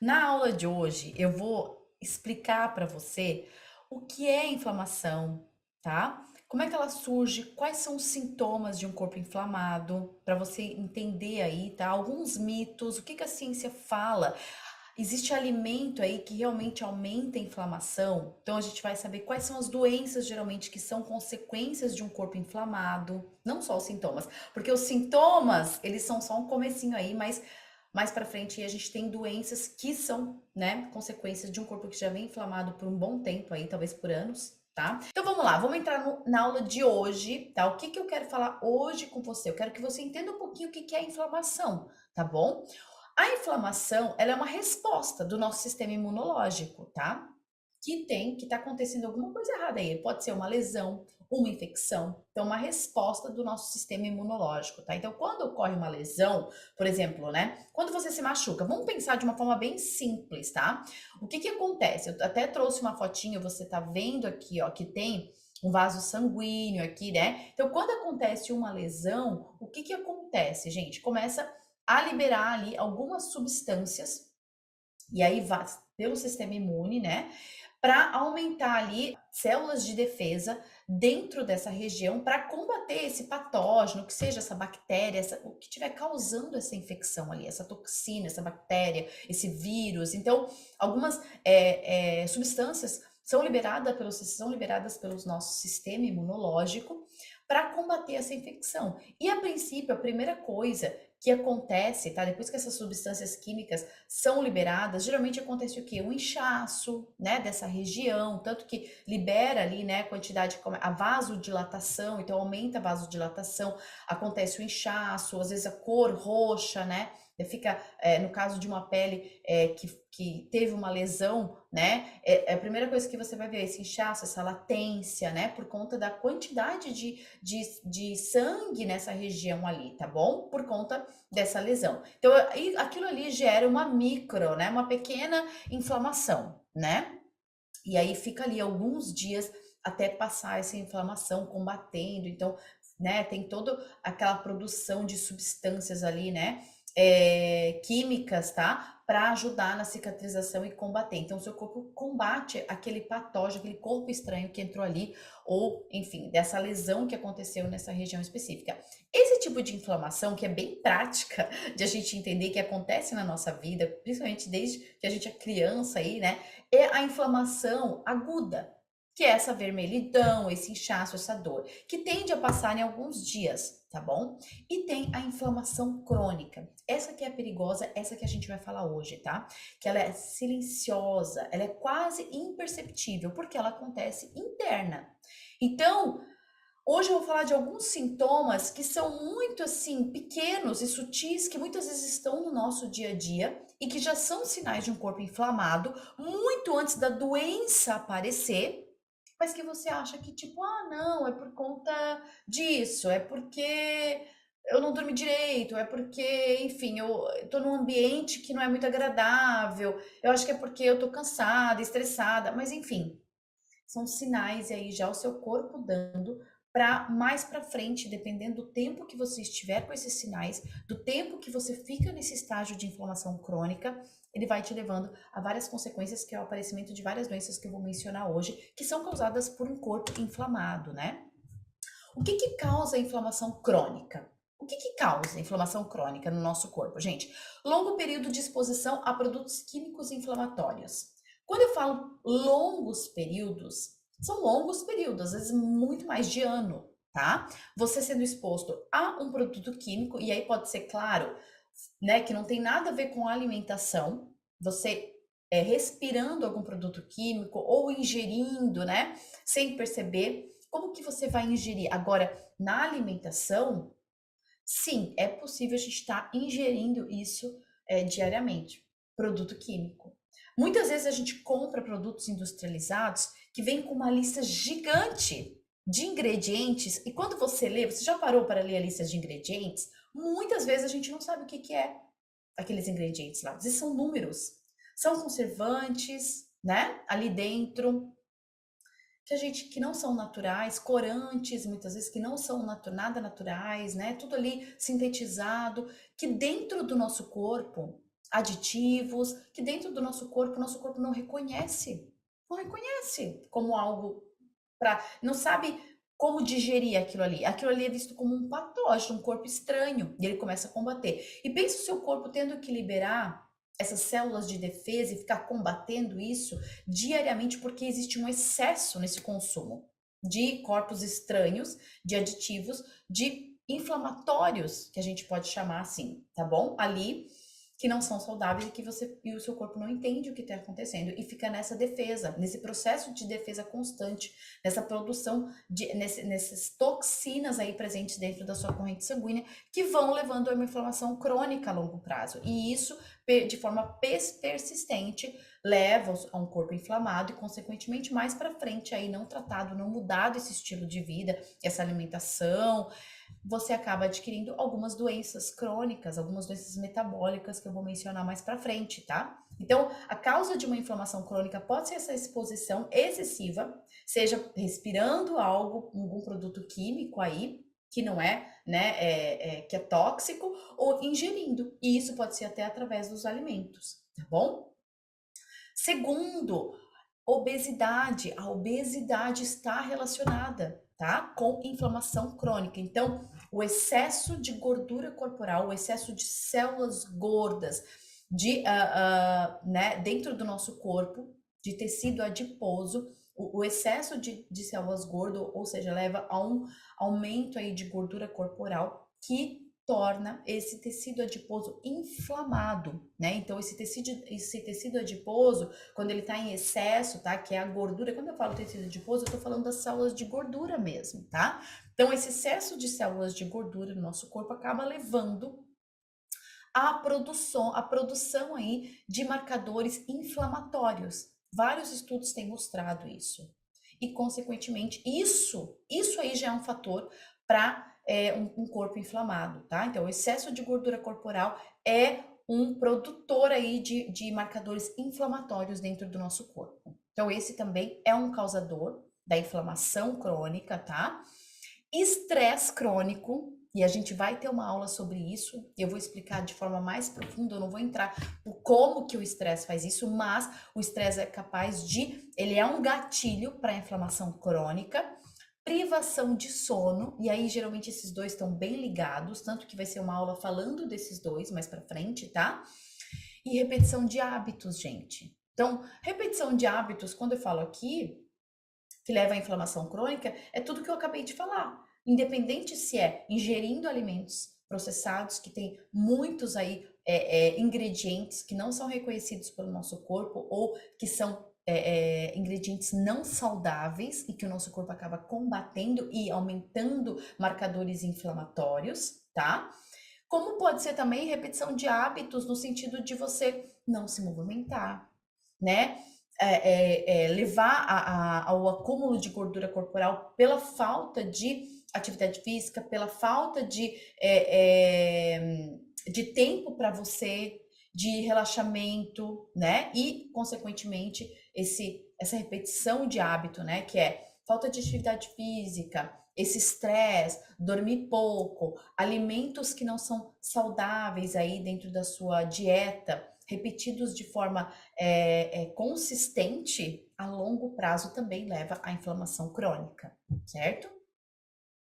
Na aula de hoje, eu vou explicar para você o que é inflamação, tá? Como é que ela surge, quais são os sintomas de um corpo inflamado, para você entender aí, tá? Alguns mitos, o que que a ciência fala. Existe alimento aí que realmente aumenta a inflamação? Então a gente vai saber quais são as doenças geralmente que são consequências de um corpo inflamado, não só os sintomas, porque os sintomas, eles são só um comecinho aí, mas mais para frente a gente tem doenças que são, né, consequências de um corpo que já vem inflamado por um bom tempo aí, talvez por anos, tá? Então vamos lá, vamos entrar na aula de hoje, tá? O que que eu quero falar hoje com você? Eu quero que você entenda um pouquinho o que que é inflamação, tá bom? A inflamação, ela é uma resposta do nosso sistema imunológico, tá? Que tá acontecendo alguma coisa errada aí. Pode ser uma lesão, uma infecção. Então, uma resposta do nosso sistema imunológico, tá? Então, quando ocorre uma lesão, por exemplo, né? Quando você se machuca, vamos pensar de uma forma bem simples, tá? O que que acontece? Eu até trouxe uma fotinha, você tá vendo aqui, ó, que tem um vaso sanguíneo aqui, né? Então, quando acontece uma lesão, o que que acontece, gente? Começa a liberar ali algumas substâncias, e aí vai pelo sistema imune, né? Para aumentar ali células de defesa dentro dessa região para combater esse patógeno, que seja essa bactéria, o que estiver causando essa infecção ali, essa toxina, essa bactéria, esse vírus. Então, algumas substâncias são liberadas pelo nosso sistema imunológico para combater essa infecção. E a princípio, a primeira coisa que acontece, tá? Depois que essas substâncias químicas são liberadas, geralmente acontece o quê? Um inchaço, né, dessa região, tanto que libera ali, né, quantidade, a vasodilatação, então aumenta a vasodilatação, acontece o inchaço, às vezes a cor roxa, né, fica, no caso de uma pele que teve uma lesão, né, é a primeira coisa que você vai ver, esse inchaço, essa latência, né, por conta da quantidade de sangue nessa região ali, tá bom? Por conta dessa lesão. Então, aquilo ali gera uma micro, né, uma pequena inflamação, né? E aí fica ali alguns dias até passar essa inflamação combatendo. Então, né, tem toda aquela produção de substâncias ali, né, químicas, tá? Para ajudar na cicatrização e combater. Então, o seu corpo combate aquele patógeno, aquele corpo estranho que entrou ali, ou, enfim, dessa lesão que aconteceu nessa região específica. Esse tipo de inflamação, que é bem prática de a gente entender que acontece na nossa vida, principalmente desde que a gente é criança aí, né? É a inflamação aguda, que é essa vermelhidão, esse inchaço, essa dor, que tende a passar em alguns dias, tá bom? E tem a inflamação crônica. Essa que é perigosa, essa que a gente vai falar hoje, tá? Que ela é silenciosa, ela é quase imperceptível, porque ela acontece interna. Então, hoje eu vou falar de alguns sintomas que são muito assim pequenos e sutis que muitas vezes estão no nosso dia a dia e que já são sinais de um corpo inflamado muito antes da doença aparecer, mas que você acha que tipo, ah, não, é por conta disso, é porque eu não dormi direito, é porque, enfim, eu tô num ambiente que não é muito agradável, eu acho que é porque eu tô cansada, estressada, mas enfim, são sinais e aí já o seu corpo dando para mais para frente, dependendo do tempo que você estiver com esses sinais, do tempo que você fica nesse estágio de inflamação crônica, ele vai te levando a várias consequências, que é o aparecimento de várias doenças que eu vou mencionar hoje, que são causadas por um corpo inflamado, né? O que que causa a inflamação crônica? O que que causa a inflamação crônica no nosso corpo, gente? Longo período de exposição a produtos químicos inflamatórios. Quando eu falo longos períodos, são longos períodos, às vezes muito mais de ano, tá? Você sendo exposto a um produto químico, e aí pode ser claro, né, que não tem nada a ver com a alimentação, você respirando algum produto químico ou ingerindo, né, sem perceber, como que você vai ingerir? Agora, na alimentação, sim, é possível a gente estar ingerindo isso diariamente, produto químico. Muitas vezes a gente compra produtos industrializados que vêm com uma lista gigante de ingredientes, e quando você lê, você já parou para ler a lista de ingredientes? Muitas vezes a gente não sabe o que que é aqueles ingredientes lá. Às vezes são números, são conservantes, né? Ali dentro, que a gente que não são naturais, corantes, muitas vezes que não são nada naturais, né? Tudo ali sintetizado, que dentro do nosso corpo aditivos, que dentro do nosso corpo não reconhece. Não reconhece como algo para, não sabe como digerir aquilo ali. Aquilo ali é visto como um patógeno, um corpo estranho, e ele começa a combater. E pensa o seu corpo tendo que liberar essas células de defesa e ficar combatendo isso diariamente porque existe um excesso nesse consumo de corpos estranhos, de aditivos, de inflamatórios, que a gente pode chamar assim, tá bom? Ali que não são saudáveis e que você e o seu corpo não entende o que está acontecendo e fica nessa defesa, nesse processo de defesa constante, nessa produção de nessas toxinas aí presentes dentro da sua corrente sanguínea que vão levando a uma inflamação crônica a longo prazo. E isso, de forma persistente, leva a um corpo inflamado e, consequentemente, mais para frente aí não tratado, não mudado esse estilo de vida, essa alimentação, você acaba adquirindo algumas doenças crônicas, algumas doenças metabólicas que eu vou mencionar mais para frente, tá? Então, a causa de uma inflamação crônica pode ser essa exposição excessiva, seja respirando algo, algum produto químico aí, que não é, né, que é tóxico, ou ingerindo. E isso pode ser até através dos alimentos, tá bom? Segundo, obesidade. A obesidade está relacionada, tá? Com inflamação crônica. Então, o excesso de gordura corporal, o excesso de células gordas né, dentro do nosso corpo, de tecido adiposo, o excesso de células gordas, ou seja, leva a um aumento aí de gordura corporal que torna esse tecido adiposo inflamado, né? Então, esse tecido adiposo, quando ele tá em excesso, tá? Que é a gordura. Quando eu falo tecido adiposo, eu tô falando das células de gordura mesmo, tá? Então, esse excesso de células de gordura no nosso corpo acaba levando a produção aí de marcadores inflamatórios. Vários estudos têm mostrado isso. E, consequentemente, isso aí já é um fator para um corpo inflamado, tá? Então, o excesso de gordura corporal é um produtor aí de marcadores inflamatórios dentro do nosso corpo. Então, esse também é um causador da inflamação crônica, tá? Estresse crônico, e a gente vai ter uma aula sobre isso, eu vou explicar de forma mais profunda, eu não vou entrar no como que o estresse faz isso, mas o estresse é capaz ele é um gatilho para a inflamação crônica, privação de sono, e aí geralmente esses dois estão bem ligados, tanto que vai ser uma aula falando desses dois mais para frente, tá? E repetição de hábitos, gente. Então, repetição de hábitos, quando eu falo aqui, que leva à inflamação crônica, é tudo que eu acabei de falar. Independente se é ingerindo alimentos processados, que tem muitos aí ingredientes que não são reconhecidos pelo nosso corpo ou que são ingredientes não saudáveis e que o nosso corpo acaba combatendo e aumentando marcadores inflamatórios, tá? Como pode ser também repetição de hábitos no sentido de você não se movimentar, né? Levar ao acúmulo de gordura corporal pela falta de atividade física, pela falta de tempo para você, de relaxamento, né? E, consequentemente, essa repetição de hábito, né? Que é falta de atividade física, esse estresse, dormir pouco, alimentos que não são saudáveis aí dentro da sua dieta, repetidos de forma consistente, a longo prazo também leva à inflamação crônica, certo?